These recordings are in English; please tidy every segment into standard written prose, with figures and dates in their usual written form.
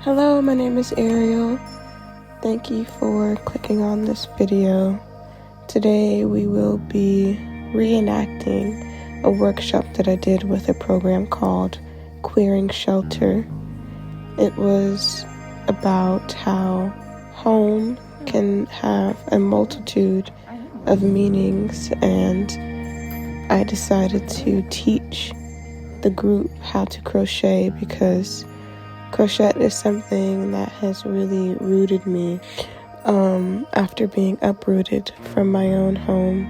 Hello, my name is Ariel. Thank you for clicking on this video. Today we will be reenacting a workshop that I did with a program called Queering Shelter. It was about how home can have a multitude of meanings, and I decided to teach the group how to crochet because crochet is something that has really rooted me after being uprooted from my own home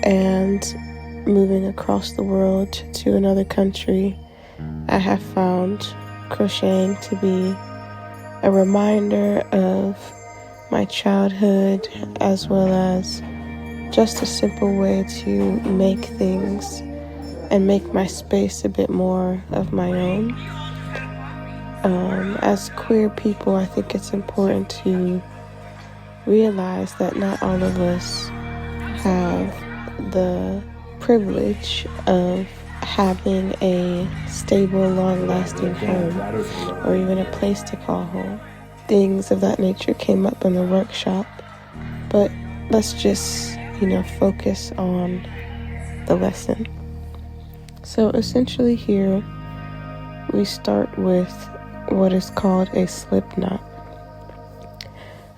and moving across the world to another country. I have found crocheting to be a reminder of my childhood, as well as just a simple way to make things and make my space a bit more of my own. As queer people, I think it's important to realize that not all of us have the privilege of having a stable, long-lasting home, or even a place to call home. Things of that nature came up in the workshop, but let's just, focus on the lesson. So essentially here, we start with what is called a slip knot.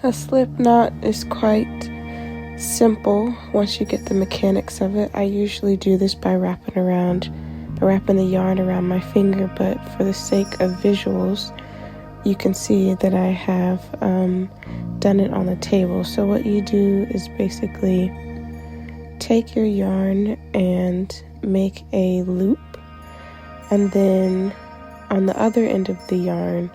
A slip knot is quite simple once you get the mechanics of it. I usually do this by wrapping the yarn around my finger, but for the sake of visuals, you can see that I have done it on the table. So what you do is basically take your yarn and make a loop, and then on the other end of the yarn,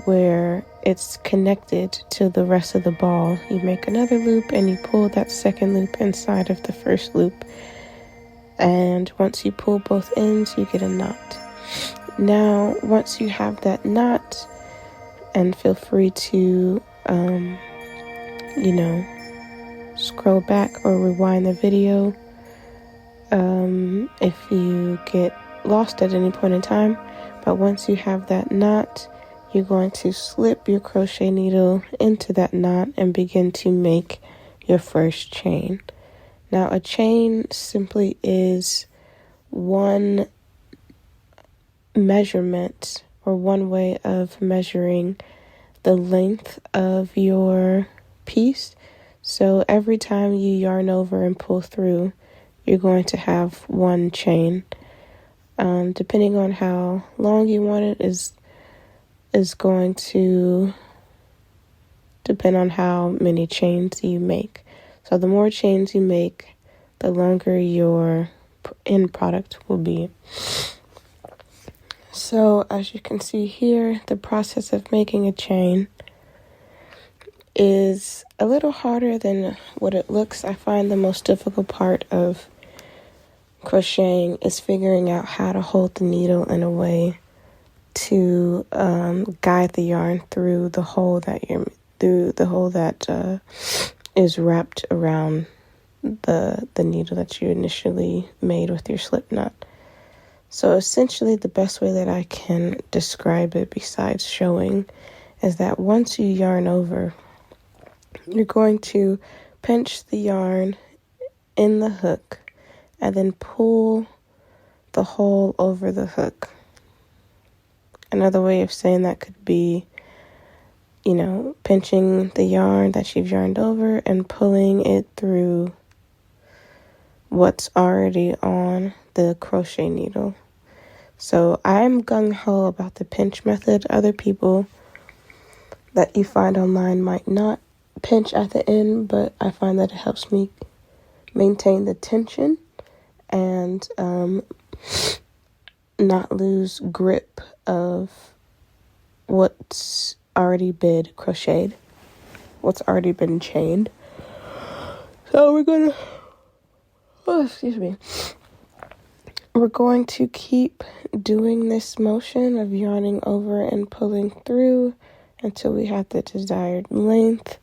where it's connected to the rest of the ball, you make another loop and you pull that second loop inside of the first loop. And once you pull both ends, you get a knot. Now, once you have that knot, and feel free to, scroll back or rewind the video if you get lost at any point in time. But once you have that knot, you're going to slip your crochet needle into that knot and begin to make your first chain. Now, a chain simply is one measurement or one way of measuring the length of your piece. So every time you yarn over and pull through, you're going to have one chain. Depending on how long you want it is going to depend on how many chains you make. So the more chains you make, the longer your end product will be. So as you can see here, the process of making a chain is a little harder than what it looks. I find the most difficult part of crocheting is figuring out how to hold the needle in a way to guide the yarn through the hole that is wrapped around the needle that you initially made with your slip knot. So essentially, the best way that I can describe it, besides showing, is that once you yarn over, you're going to pinch the yarn in the hook and then pull the hole over the hook. Another way of saying that could be, pinching the yarn that you've yarned over and pulling it through what's already on the crochet needle. So I'm gung-ho about the pinch method. Other people that you find online might not pinch at the end, but I find that it helps me maintain the tension and not lose grip of what's already been crocheted, what's already been chained. So we're going to keep doing this motion of yarning over and pulling through until we have the desired length.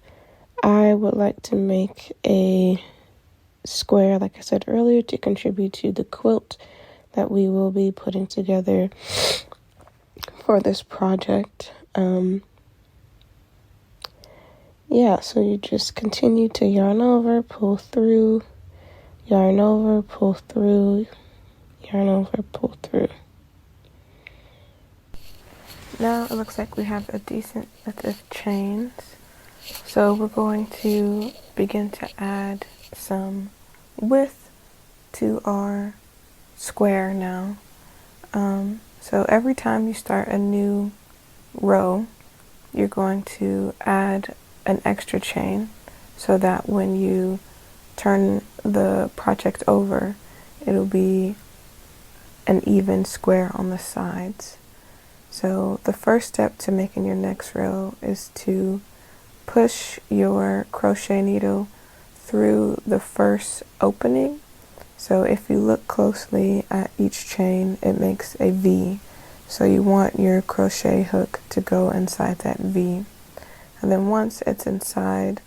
I would like to make a square, like I said earlier, to contribute to the quilt that we will be putting together for this project. Yeah, so you just continue to yarn over, pull through, yarn over, pull through, yarn over, pull through. Now it looks like we have a decent width of chains. So we're going to begin to add some width to our square now. So every time you start a new row, you're going to add an extra chain so that when you turn the project over, it'll be an even square on the sides. So the first step to making your next row is to push your crochet needle through the first opening. So if you look closely at each chain, it makes a V. So you want your crochet hook to go inside that V. And then once it's inside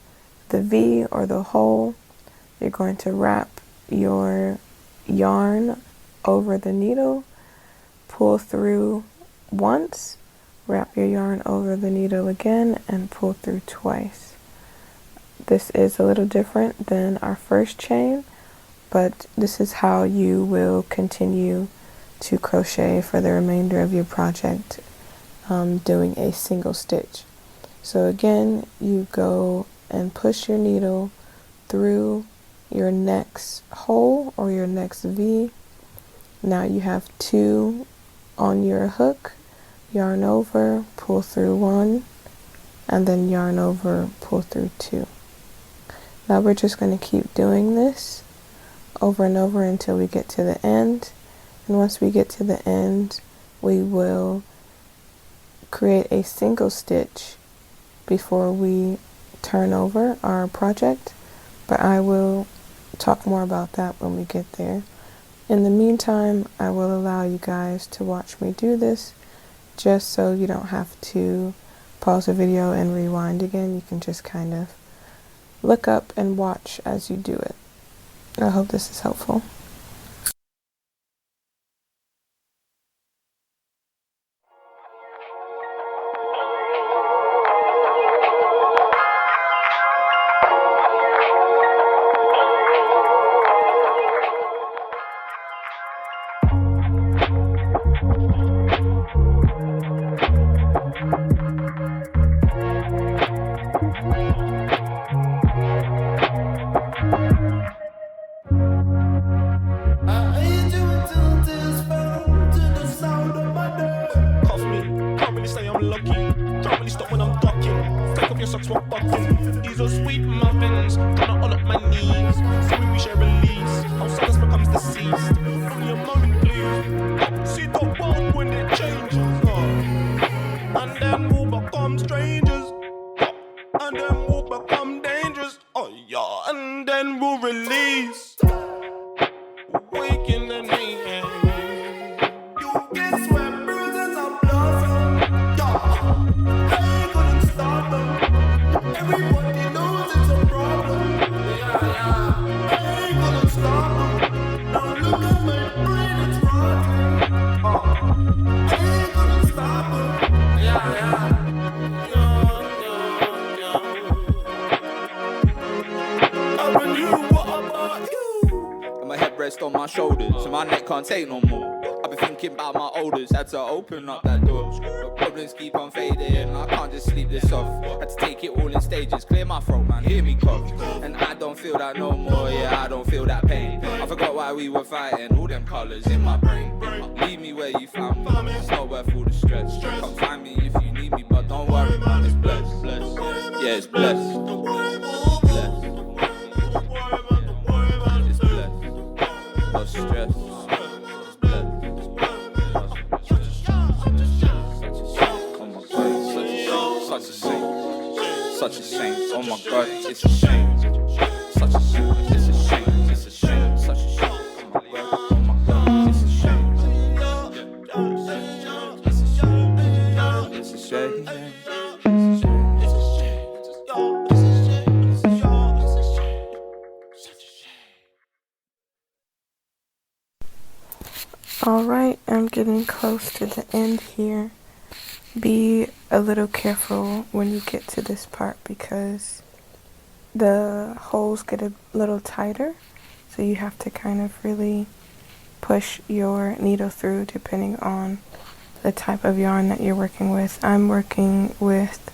the V or the hole, you're going to wrap your yarn over the needle, pull through once, wrap your yarn over the needle again, and pull through twice. This is a little different than our first chain, but this is how you will continue to crochet for the remainder of your project, doing a single stitch. So again, you go and push your needle through your next hole or your next V. Now you have 2 on your hook, yarn over, pull through 1, and then yarn over, pull through 2. Now we're just going to keep doing this over and over until we get to the end. And once we get to the end, we will create a single stitch before we turn over our project, but I will talk more about that when we get there. In the meantime, I will allow you guys to watch me do this, just so you don't have to pause the video and rewind again. You can just kind of look up and watch as you do it. I hope this is helpful. These are sweet muffins, trying all up my knees. See me, we share release. How silence becomes deceased. Only a moment, please. See the world when it changes. And then we'll become strangers. And then we'll become dangerous. Oh, yeah. And then we'll release. Waking the name. You can sweat bruises and blossom. Yeah. I ain't gonna stop them. Everybody knows it's a problem. Yeah. I ain't gonna stop them. Now look at my brain, it's rotten. I ain't gonna stop them. Yeah. Up and you, what about you? And my head rests on my shoulders, and my neck can't take no more. I've been thinking about my oldest, had to open up that door. But problems keep on fading, I can't just sleep this off. Had to take it all in stages, clear my throat, man, hear me cough. And I don't feel that no more, yeah, I don't feel that pain. I forgot why we were fighting, all them colours in my brain. Leave me where you found me, it's not worth all the stress. Come find me if you need me, but don't worry, man, it's blessed. Yeah, it's blessed. No stress. Such a shame. Oh my God, it's a shame. Such a shame. It's a shame. It's a shame. Such a shame. Oh my God, it's a shame. It's a shame. It's a shame. Alright, I'm getting close to the end here. Be a little careful when you get to this part because the holes get a little tighter, so you have to kind of really push your needle through depending on the type of yarn that you're working with. I'm working with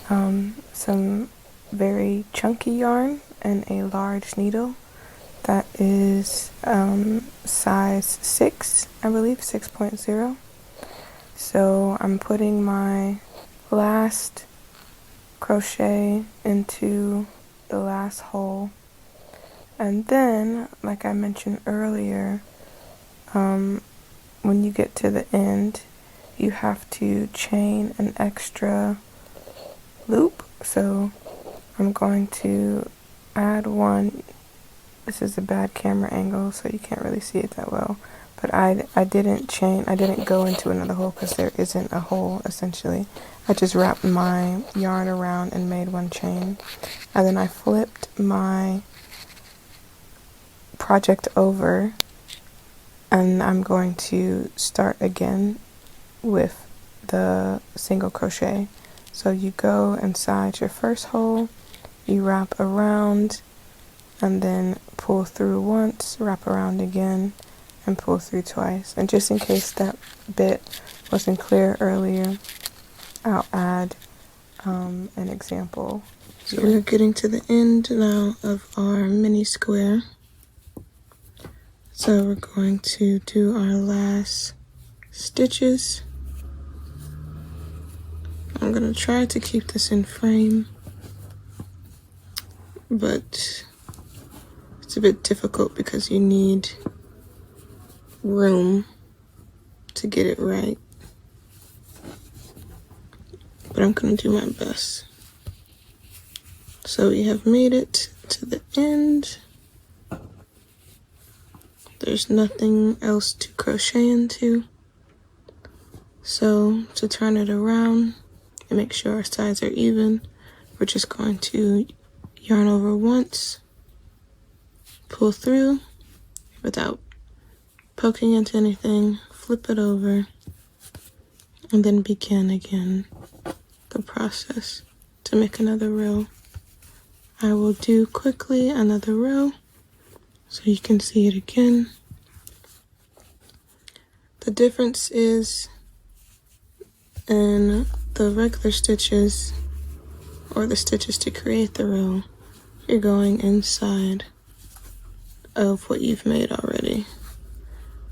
some very chunky yarn and a large needle that is size 6, I believe, 6.0. So I'm putting my last crochet into the last hole, and then, like I mentioned earlier, when you get to the end, you have to chain an extra loop. So I'm going to add one. This is a bad camera angle, so you can't really see it that well. But I didn't go into another hole because there isn't a hole, essentially. I just wrapped my yarn around and made one chain. And then I flipped my project over, and I'm going to start again with the single crochet. So you go inside your first hole, you wrap around, and then pull through once, wrap around again, and pull through twice. And just in case that bit wasn't clear earlier, I'll add an example. So we're getting to the end now of our mini square. So we're going to do our last stitches. I'm going to try to keep this in frame, but it's a bit difficult because you need room to get it right. But I'm going to do my best. So we have made it to the end. There's nothing else to crochet into. So to turn it around and make sure our sides are even, we're just going to yarn over once, pull through without poking into anything, flip it over, and then begin again the process to make another row. I will do quickly another row so you can see it again. The difference is in the regular stitches, or the stitches to create the row, you're going inside of what you've made already.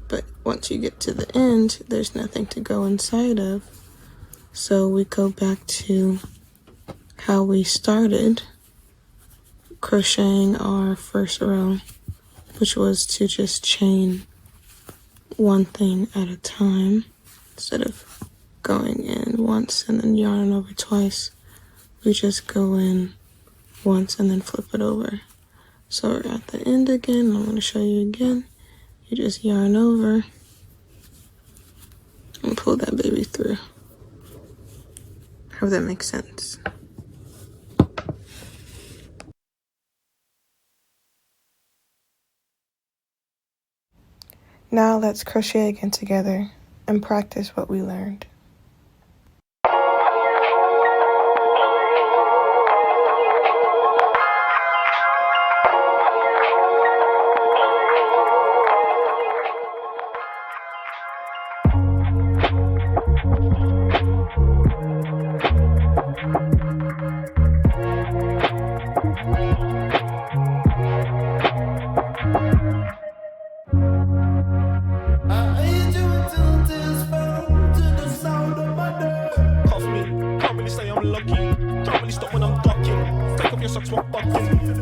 But once you get to the end, there's nothing to go inside of. So we go back to how we started crocheting our first row, which was to just chain one thing at a time instead of going in once and then yarning over twice. We just go in once and then flip it over. So we're at the end again. I'm going to show you again. You just yarn over and pull that baby through. Hope that makes sense. Now let's crochet again together and practice what we learned.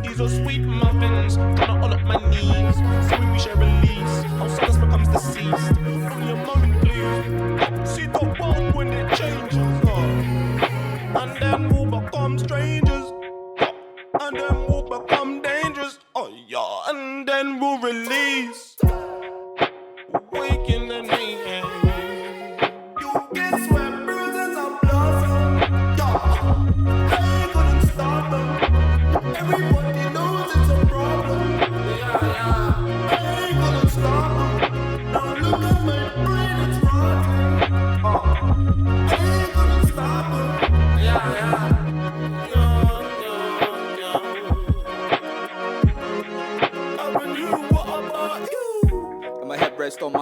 These are sweet muffins, gonna all up my knees. So we share release, how silence becomes deceased. Only a moment, please. See the world when it changes, and then we'll become strangers, and then we'll become dangerous. Oh yeah, and then we'll release. Wake in the night. You can sweat bruises and blossom. Yeah, they couldn't stop them. Everybody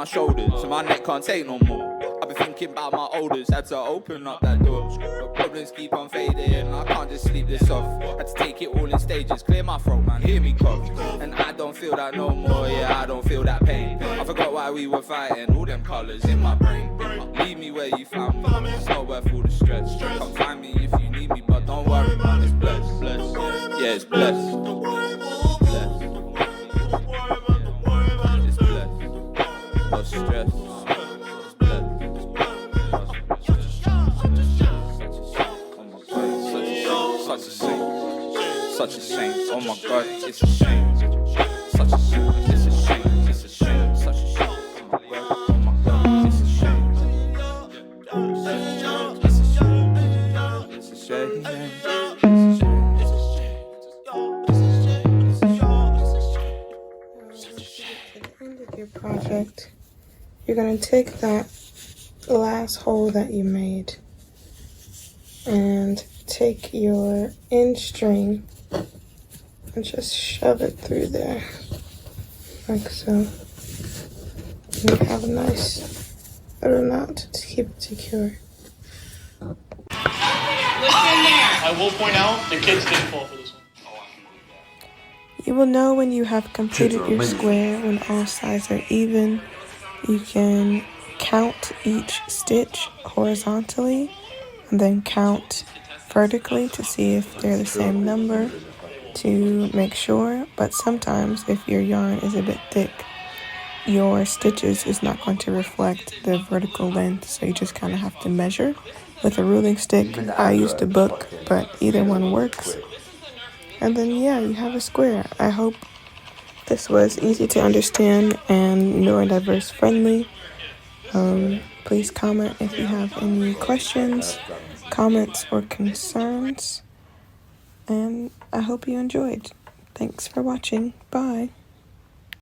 shoulders, and my neck can't take no more. I've been thinking about my oldest, had to open up that door. But problems keep on fading, I can't just sleep this off. Had to take it all in stages, clear my throat, man, hear me cough. And I don't feel that no more, yeah, I don't feel that pain. I forgot why we were fighting, all them colours in my brain. Leave me where you found me, it's not worth all the stress. Come find me if you need me, but don't worry, man, it's blessed, blessed. Yeah, it's blessed. It's blessed. No stress. Such a shame, oh my god, it's a shame. Such a shame, it's a shame, it's a shame, such a shame. Oh my god, it's a shame. It's a shame, it's a shame. At the end of your project, you're going to take that last hole that you made and take your end string and just shove it through there, like so. And you have a nice little knot to keep it secure. I will point out the kids didn't fall for this one. You will know when you have completed your square when all sides are even. You can count each stitch horizontally and then count vertically to see if they're the same number to make sure. But sometimes if your yarn is a bit thick, your stitches is not going to reflect the vertical length, so you just kind of have to measure with a ruling stick. I used a book, but either one works. And then yeah, you have a square. I hope this was easy to understand and neurodiverse friendly. Please comment if you have any questions, comments, or concerns. And I hope you enjoyed. Thanks for watching. Bye.